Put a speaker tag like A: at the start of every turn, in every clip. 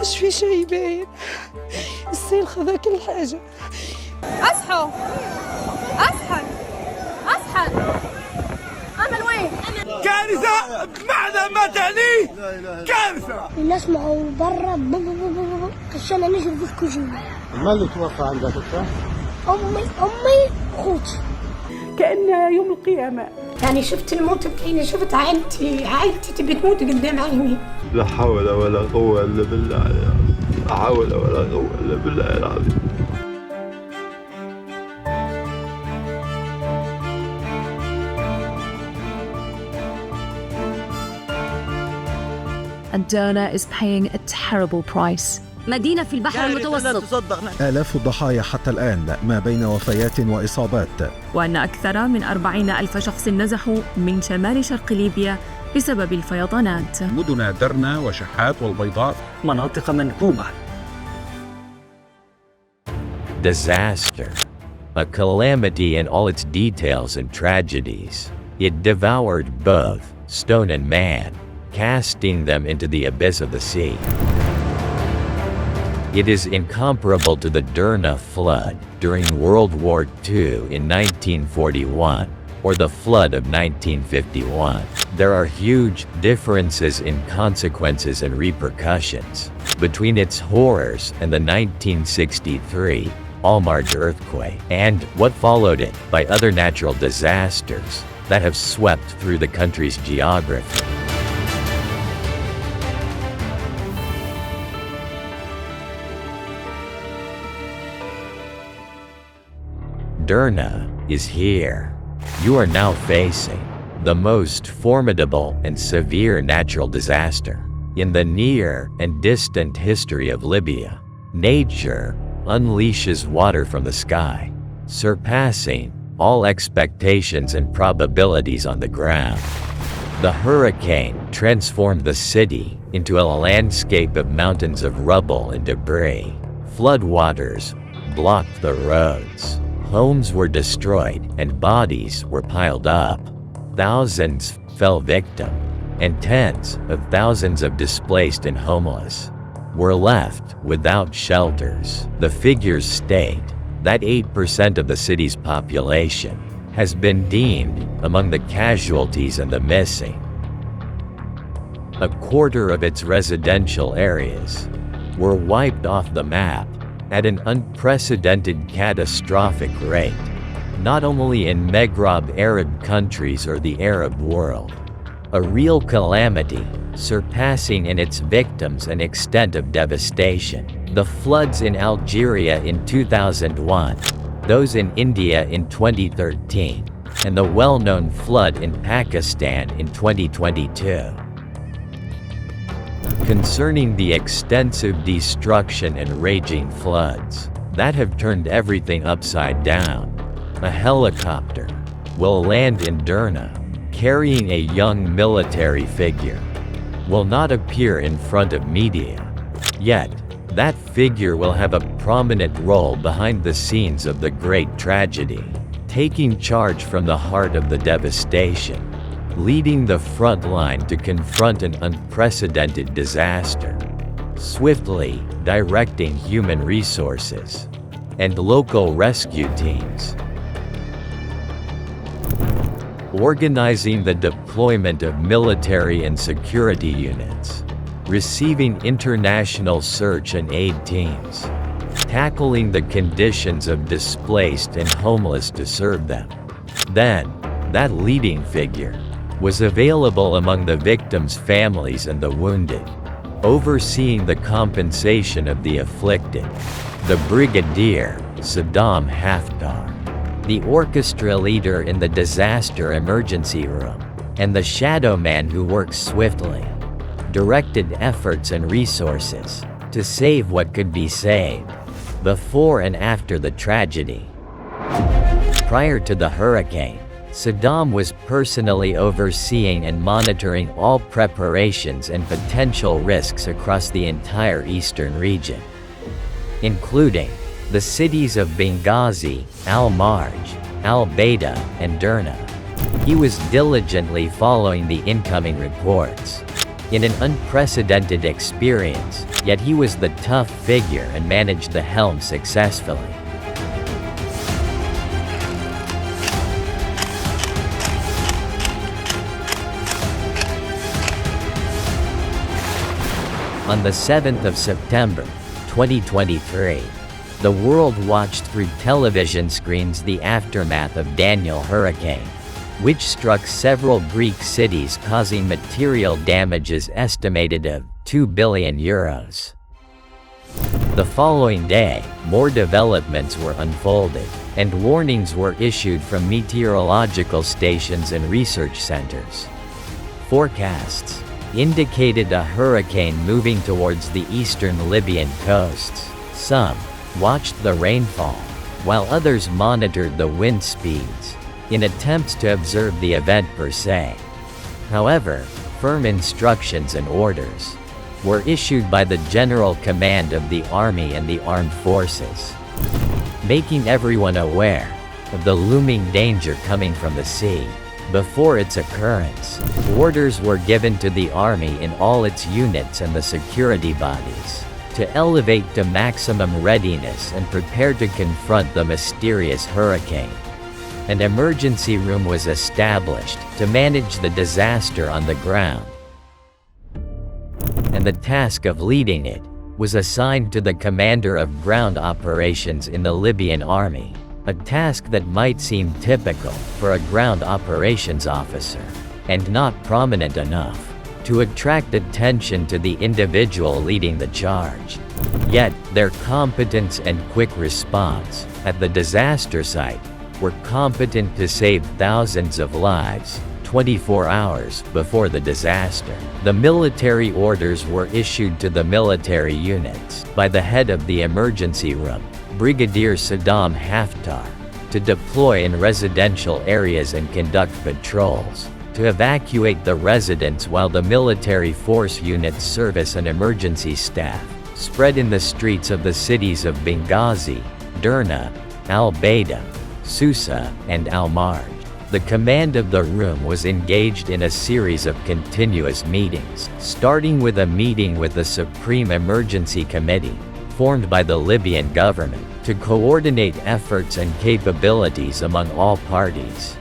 A: بقاش في شيء باين، السيل خذا كل حاجة.
B: أصحوا أصحى أصحى، أمل وين؟
C: كارثة بمعنى ما تعنيه كارثة.
D: الناس معه برا عشان نشرب في الكوجينة.
E: ما اللي توفى عندك انت؟
D: أمي أخوتي.
A: كأنها يوم القيامة.
D: يعني شفت الموت بعيني، شفت عائلتي تبي تموت قدام عيني.
F: لا حول ولا قوة إلا بالله العظيم. لا حول ولا قوة إلا بالله العظيم.
G: And Derna is paying a terrible price.
B: مدينة في البحر المتوسط.
H: آلاف الضحايا حتى الآن ما بين وفيات وإصابات.
G: وأن أكثر من 40,000 شخص نزحوا من شمال شرق ليبيا بسبب الفيضانات.
I: مدن درنا وشحات والبيضاء
J: مناطق منكوبة.
K: Disaster. A calamity in all its details and tragedies. It devoured both stone and man, casting them into the abyss of the sea. It is incomparable to the Derna flood during World War II in 1941 or the flood of 1951. There are huge differences in consequences and repercussions between its horrors and the 1963 Almarj earthquake and what followed it by other natural disasters that have swept through the country's geography. Derna is here. You are now facing the most formidable and severe natural disaster in the near and distant history of Libya. Nature unleashes water from the sky, surpassing all expectations and probabilities on the ground. The hurricane transformed the city into a landscape of mountains of rubble and debris. Floodwaters blocked the roads. Homes were destroyed and bodies were piled up. Thousands fell victim, and tens of thousands of displaced and homeless were left without shelters. The figures state that 8% of the city's population has been deemed among the casualties and the missing. A quarter of its residential areas were wiped off the map at an unprecedented catastrophic rate, not only in Maghreb Arab countries or the Arab world. A real calamity, surpassing in its victims and extent of devastation. The floods in Algeria in 2001, those in India in 2013, and the well-known flood in Pakistan in 2022. Concerning the extensive destruction and raging floods that have turned everything upside down, a helicopter will land in Derna, carrying a young military figure. Will not appear in front of media. Yet, that figure will have a prominent role behind the scenes of the great tragedy, taking charge from the heart of the devastation, leading the front line to confront an unprecedented disaster, swiftly directing human resources and local rescue teams, organizing the deployment of military and security units, receiving international search and aid teams, tackling the conditions of displaced and homeless to serve them. Then, that leading figure was available among the victims' families and the wounded, overseeing the compensation of the afflicted. The Brigadier, Saddam Haftar, the orchestra leader in the disaster emergency room, and the shadow man who works swiftly, directed efforts and resources to save what could be saved, before and after the tragedy. Prior to the hurricane, Saddam was personally overseeing and monitoring all preparations and potential risks across the entire eastern region, including the cities of Benghazi, Al-Marj, Al-Baida, and Derna. He was diligently following the incoming reports, in an unprecedented experience, yet he was the tough figure and managed the helm successfully. On the 7th of September, 2023, the world watched through television screens the aftermath of Daniel hurricane, which struck several Greek cities, causing material damages estimated of €2 billion. The following day, more developments were unfolded, and warnings were issued from meteorological stations and research centers. Forecasts indicated a hurricane moving towards the eastern Libyan coasts. Some watched the rainfall, while others monitored the wind speeds, in attempts to observe the event per se. However, firm instructions and orders were issued by the General Command of the Army and the Armed Forces, making everyone aware of the looming danger coming from the sea. Before its occurrence, orders were given to the Army in all its units and the security bodies to elevate to maximum readiness and prepare to confront the mysterious hurricane. An emergency room was established to manage the disaster on the ground, and the task of leading it was assigned to the commander of ground operations in the Libyan army, a task that might seem typical for a ground operations officer, and not prominent enough to attract attention to the individual leading the charge. Yet, their competence and quick response at the disaster site were competent to save thousands of lives 24 hours before the disaster. The military orders were issued to the military units by the head of the emergency room, Brigadier Saddam Haftar, to deploy in residential areas and conduct patrols, to evacuate the residents while the military force units service an emergency staff spread in the streets of the cities of Benghazi, Derna, Al-Baida, Susa, and Al-Marj. The command of the room was engaged in a series of continuous meetings, starting with a meeting with the Supreme Emergency Committee, formed by the Libyan government, to coordinate efforts and capabilities among all parties,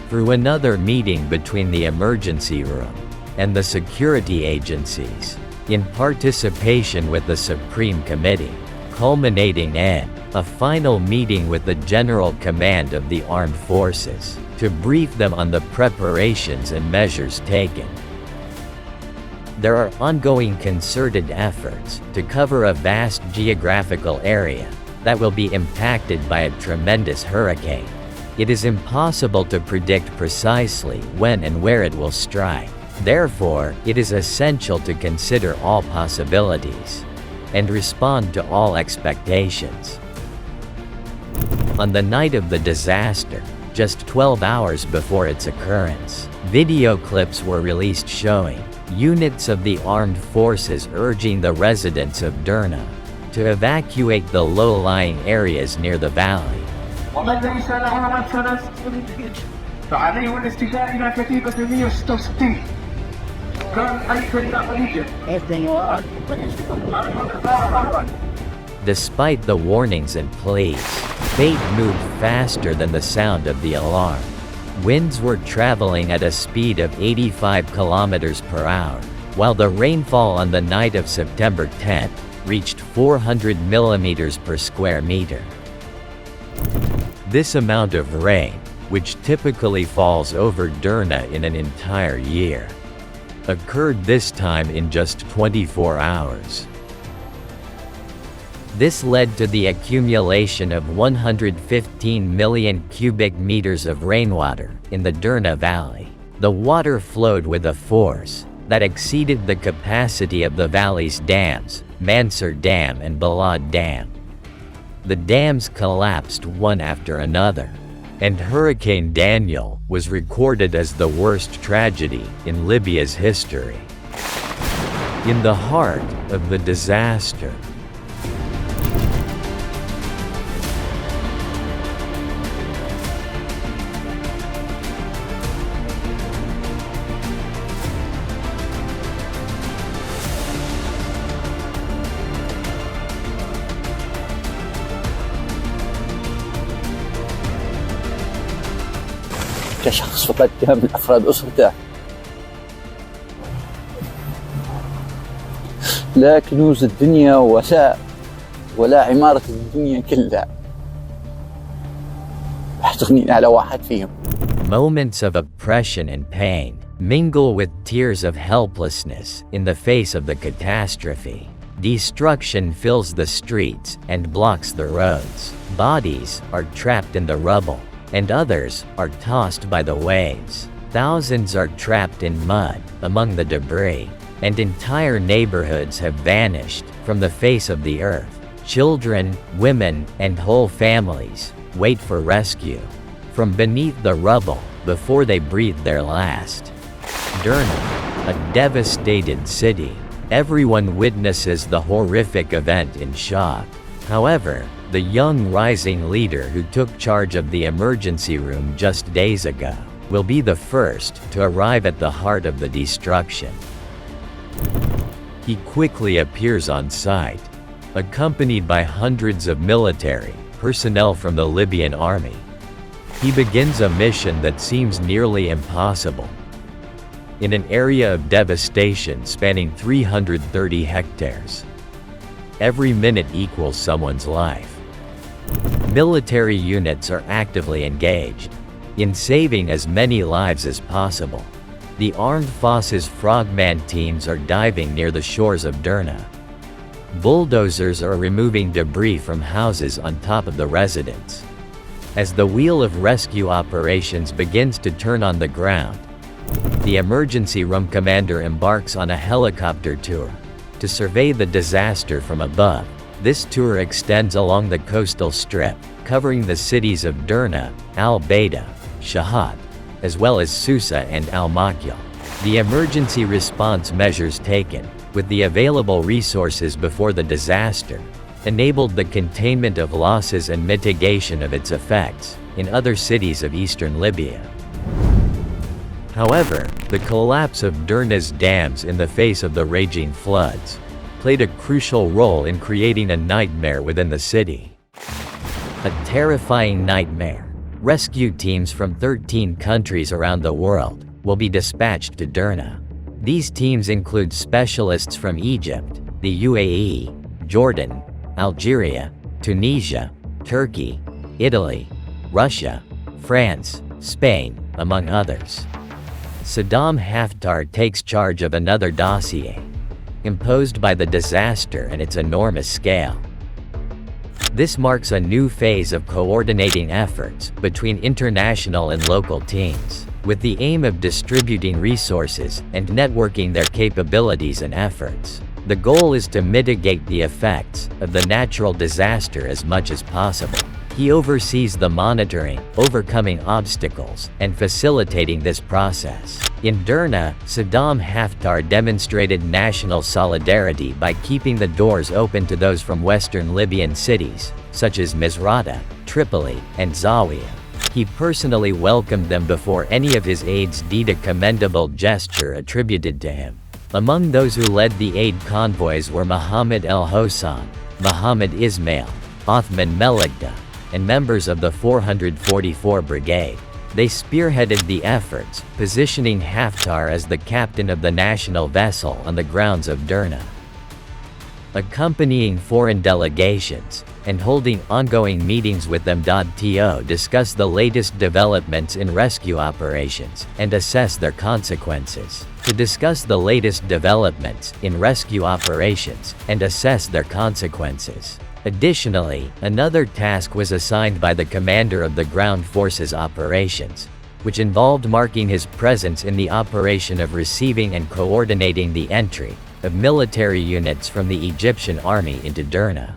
K: through another meeting between the emergency room and the security agencies, in participation with the Supreme Committee, culminating in a final meeting with the General Command of the Armed Forces, to brief them on the preparations and measures taken. There are ongoing concerted efforts to cover a vast geographical area that will be impacted by a tremendous hurricane. It is impossible to predict precisely when and where it will strike. Therefore, it is essential to consider all possibilities and respond to all expectations. On the night of the disaster, just 12 hours before its occurrence, video clips were released showing units of the armed forces urging the residents of Derna to evacuate the low-lying areas near the valley. Despite the warnings and pleas, fate moved faster than the sound of the alarm. Winds were traveling at a speed of 85 kilometers per hour, while the rainfall on the night of September 10th reached 400 millimeters per square meter. This amount of rain, which typically falls over Derna in an entire year, occurred this time in just 24 hours. This led to the accumulation of 115 million cubic meters of rainwater in the Derna Valley. The water flowed with a force that exceeded the capacity of the valley's dams, Mansur Dam and Balad Dam. The dams collapsed one after another, and Hurricane Daniel was recorded as the worst tragedy in Libya's history. In the heart of the disaster,
E: كشخص فقد كامل أفراد أسرته. لا كنوز الدنيا ولا عمارة الدنيا كلها راح تغنينا على واحد فيهم.
K: Moments of oppression and pain mingle with tears of helplessness in the face of the catastrophe. Destruction fills the streets and blocks the roads. Bodies are trapped in the rubble, and others are tossed by the waves. Thousands are trapped in mud among the debris, and entire neighborhoods have vanished from the face of the earth. Children, women, and whole families wait for rescue from beneath the rubble before they breathe their last. Derna, a devastated city. Everyone witnesses the horrific event in shock. However, the young rising leader who took charge of the emergency room just days ago will be the first to arrive at the heart of the destruction. He quickly appears on site, accompanied by hundreds of military personnel from the Libyan army. He begins a mission that seems nearly impossible. In an area of devastation spanning 330 hectares, every minute equals someone's life. Military units are actively engaged in saving as many lives as possible. The Armed Forces Frogman teams are diving near the shores of Derna. Bulldozers are removing debris from houses on top of the residents. As the wheel of rescue operations begins to turn on the ground, the emergency room commander embarks on a helicopter tour to survey the disaster from above. This tour extends along the coastal strip, covering the cities of Derna, Al-Baida, Shahat, as well as Susa and Al-Makyal. The emergency response measures taken, with the available resources before the disaster, enabled the containment of losses and mitigation of its effects in other cities of eastern Libya. However, the collapse of Derna's dams in the face of the raging floods played a crucial role in creating a nightmare within the city. A terrifying nightmare. Rescue teams from 13 countries around the world will be dispatched to Derna. These teams include specialists from Egypt, the UAE, Jordan, Algeria, Tunisia, Turkey, Italy, Russia, France, Spain, among others. Saddam Haftar takes charge of another dossier, imposed by the disaster and its enormous scale. This marks a new phase of coordinating efforts between international and local teams, with the aim of distributing resources and networking their capabilities and efforts. The goal is to mitigate the effects of the natural disaster as much as possible. He oversees the monitoring, overcoming obstacles, and facilitating this process. In Derna, Saddam Haftar demonstrated national solidarity by keeping the doors open to those from western Libyan cities, such as Misrata, Tripoli, and Zawiya. He personally welcomed them before any of his aides did a commendable gesture attributed to him. Among those who led the aid convoys were Mohammed El-Hossan, Mohammed Ismail, Othman Melikda, and members of the 444 Brigade. They spearheaded the efforts, positioning Haftar as the captain of the national vessel on the grounds of Derna. Accompanying foreign delegations and holding ongoing meetings with them. To discuss the latest developments in rescue operations and assess their consequences. To discuss the latest developments in rescue operations and assess their consequences. Additionally, another task was assigned by the commander of the ground forces operations, which involved marking his presence in the operation of receiving and coordinating the entry of military units from the Egyptian army into Derna.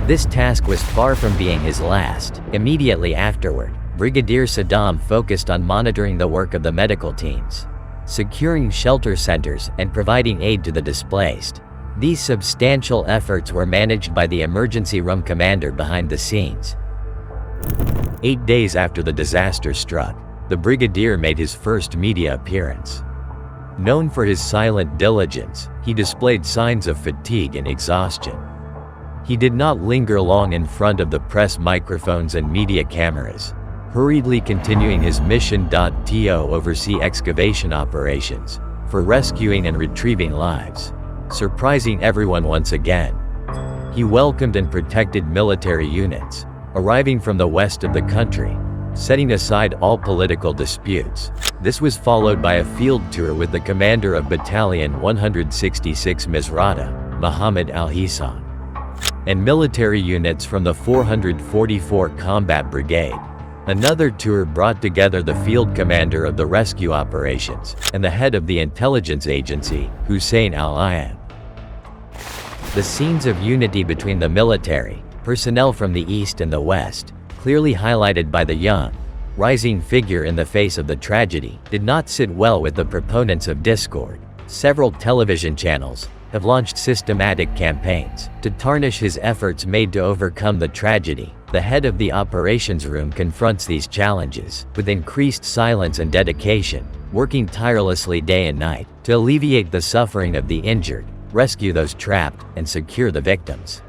K: This task was far from being his last. Immediately afterward, Brigadier Saddam focused on monitoring the work of the medical teams, securing shelter centers, and providing aid to the displaced. These substantial efforts were managed by the emergency room commander behind the scenes. 8 days after the disaster struck, the brigadier made his first media appearance. Known for his silent diligence, he displayed signs of fatigue and exhaustion. He did not linger long in front of the press microphones and media cameras, hurriedly continuing his mission. To oversee excavation operations for rescuing and retrieving lives, surprising everyone once again. He welcomed and protected military units arriving from the west of the country, setting aside all political disputes. This was followed by a field tour with the commander of Battalion 166 Misrata, Muhammad al-Hisan, and military units from the 444 Combat Brigade. Another tour brought together the field commander of the rescue operations and the head of the intelligence agency, Hussein al-Ayab. The scenes of unity between the military personnel from the east and the west, clearly highlighted by the young, rising figure in the face of the tragedy, did not sit well with the proponents of discord. Several television channels have launched systematic campaigns to tarnish his efforts made to overcome the tragedy. The head of the operations room confronts these challenges with increased silence and dedication, working tirelessly day and night to alleviate the suffering of the injured, rescue those trapped, and secure the victims.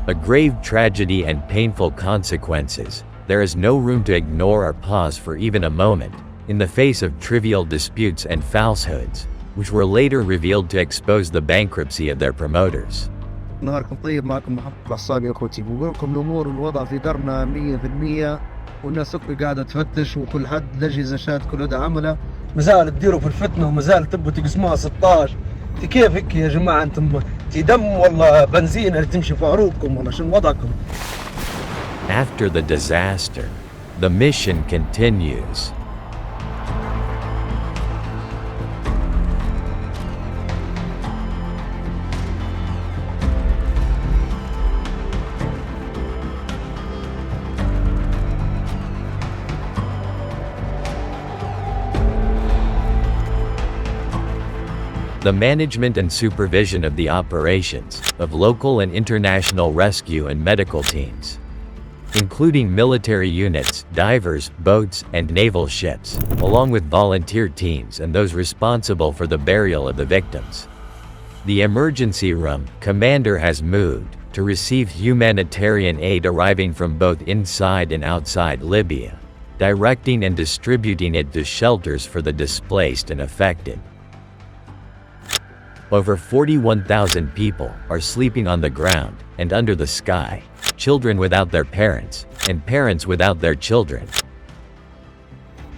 K: A grave tragedy and painful consequences. There is no room to ignore or pause for even a moment, in the face of trivial disputes and falsehoods, which were later revealed to expose the bankruptcy of their promoters.
J: نهاركم طيب، معكم محمد العصابي يا اخوتي. بقول لكم الامور والوضع في درنا 100%، والناس قاعده تفتش، وكل حد الاجهزه شاد كل ده عمله. مازال تديروا في الفتنه ومازال تبوا تقسموها 16. كيف هيك يا جماعه؟ انتم دم ولا بنزين اللي تمشي في عروقكم ولا شنو وضعكم؟
K: After the disaster, the mission continues. The management and supervision of the operations of local and international rescue and medical teams, including military units, divers, boats, and naval ships, along with volunteer teams and those responsible for the burial of the victims. The emergency room commander has moved to receive humanitarian aid arriving from both inside and outside Libya, directing and distributing it to shelters for the displaced and affected. Over 41,000 people are sleeping on the ground and under the sky, children without their parents, and parents without their children.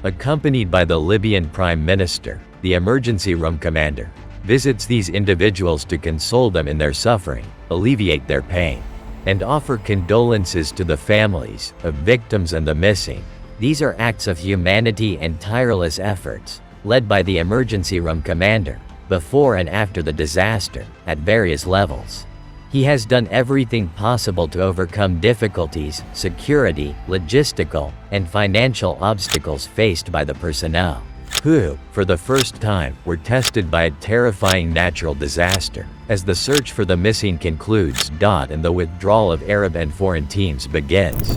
K: Accompanied by the Libyan Prime Minister, the emergency room commander visits these individuals to console them in their suffering, alleviate their pain, and offer condolences to the families of victims and the missing. These are acts of humanity and tireless efforts, led by the emergency room commander, before and after the disaster, at various levels. He has done everything possible to overcome difficulties, security, logistical, and financial obstacles faced by the personnel, who, for the first time, were tested by a terrifying natural disaster, as the search for the missing concludes. And the withdrawal of Arab and foreign teams begins.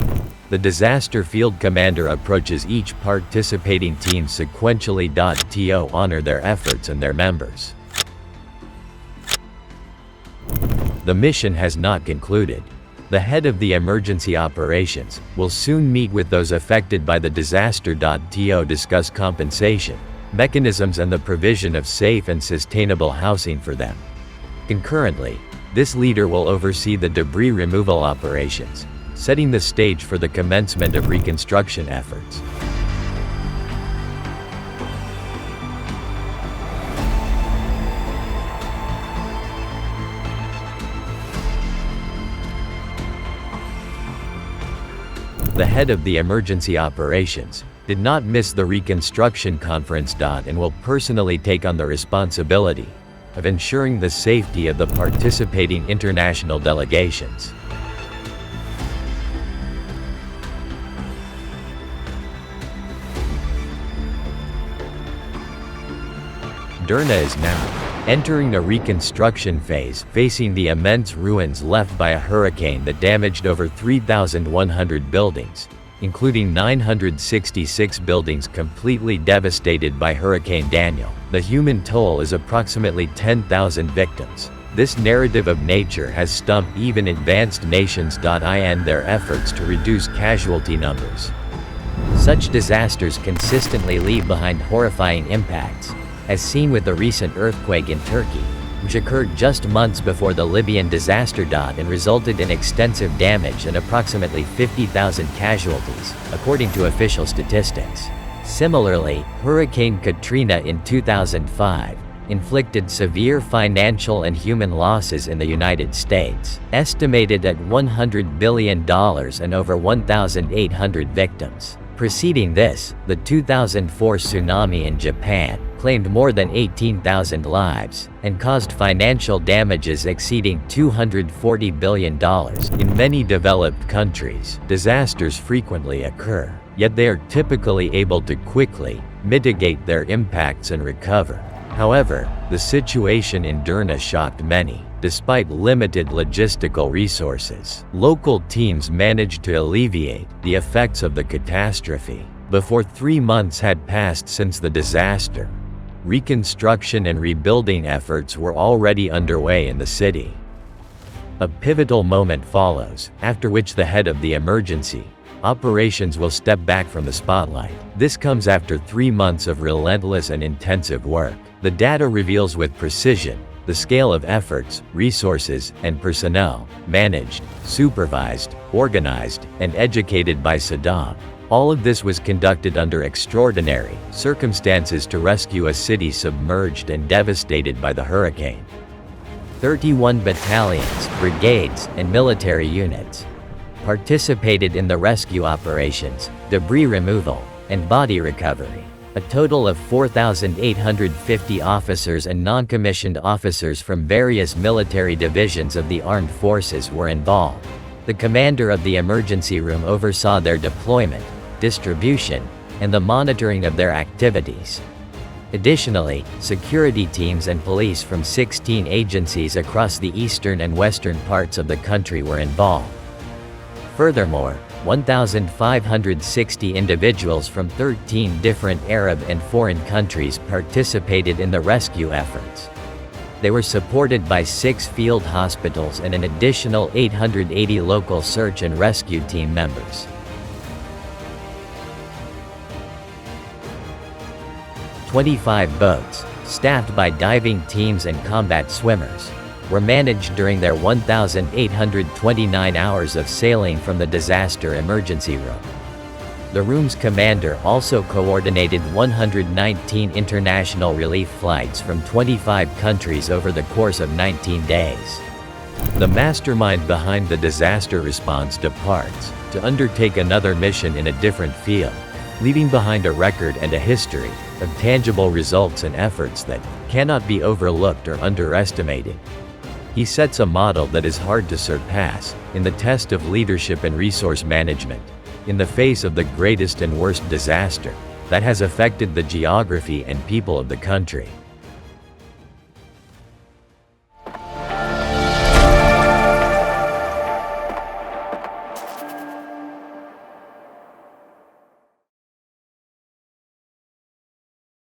K: The disaster field commander approaches each participating team sequentially. To honor their efforts and their members. The mission has not concluded. The head of the emergency operations will soon meet with those affected by the disaster. To discuss compensation, mechanisms, and the provision of safe and sustainable housing for them. Concurrently, this leader will oversee the debris removal operations, setting the stage for the commencement of reconstruction efforts. The head of the emergency operations did not miss the reconstruction conference. And will personally take on the responsibility of ensuring the safety of the participating international delegations. Derna is now entering a reconstruction phase, facing the immense ruins left by a hurricane that damaged over 3,100 buildings, including 966 buildings completely devastated by Hurricane Daniel. The human toll is approximately 10,000 victims. This narrative of nature has stumped even advanced nations. In their efforts to reduce casualty numbers, Such disasters consistently leave behind horrifying impacts, as seen with the recent earthquake in Turkey, which occurred just months before the Libyan disaster and resulted in extensive damage and approximately 50,000 casualties, according to official statistics. Similarly, Hurricane Katrina in 2005 inflicted severe financial and human losses in the United States, estimated at $100 billion and over 1,800 victims. Preceding this, the 2004 tsunami in Japan claimed more than 18,000 lives and caused financial damages exceeding $240 billion. In many developed countries, disasters frequently occur, yet they are typically able to quickly mitigate their impacts and recover. However, the situation in Derna shocked many. Despite limited logistical resources, local teams managed to alleviate the effects of the catastrophe. Before 3 months had passed since the disaster, reconstruction and rebuilding efforts were already underway in the city. A pivotal moment follows, after which the head of the emergency operations will step back from the spotlight. This comes after 3 months of relentless and intensive work. The data reveals with precision the scale of efforts, resources, and personnel managed, supervised, organized, and educated by Saddam. All of this was conducted under extraordinary circumstances to rescue a city submerged and devastated by the hurricane. 31 battalions, brigades, and military units participated in the rescue operations, debris removal, and body recovery. A total of 4,850 officers and non-commissioned officers from various military divisions of the armed forces were involved. The commander of the emergency room oversaw their deployment, distribution, and the monitoring of their activities. Additionally, security teams and police from 16 agencies across the eastern and western parts of the country were involved. Furthermore, 1,560 individuals from 13 different Arab and foreign countries participated in the rescue efforts. They were supported by 6 field hospitals and an additional 880 local search and rescue team members. 25 boats, staffed by diving teams and combat swimmers, were managed during their 1,829 hours of sailing from the disaster emergency room. The room's commander also coordinated 119 international relief flights from 25 countries over the course of 19 days. The mastermind behind the disaster response departs to undertake another mission in a different field, leaving behind a record and a history of tangible results and efforts that cannot be overlooked or underestimated. He sets a model that is hard to surpass in the test of leadership and resource management, in the face of the greatest and worst disaster that has affected the geography and people of the country.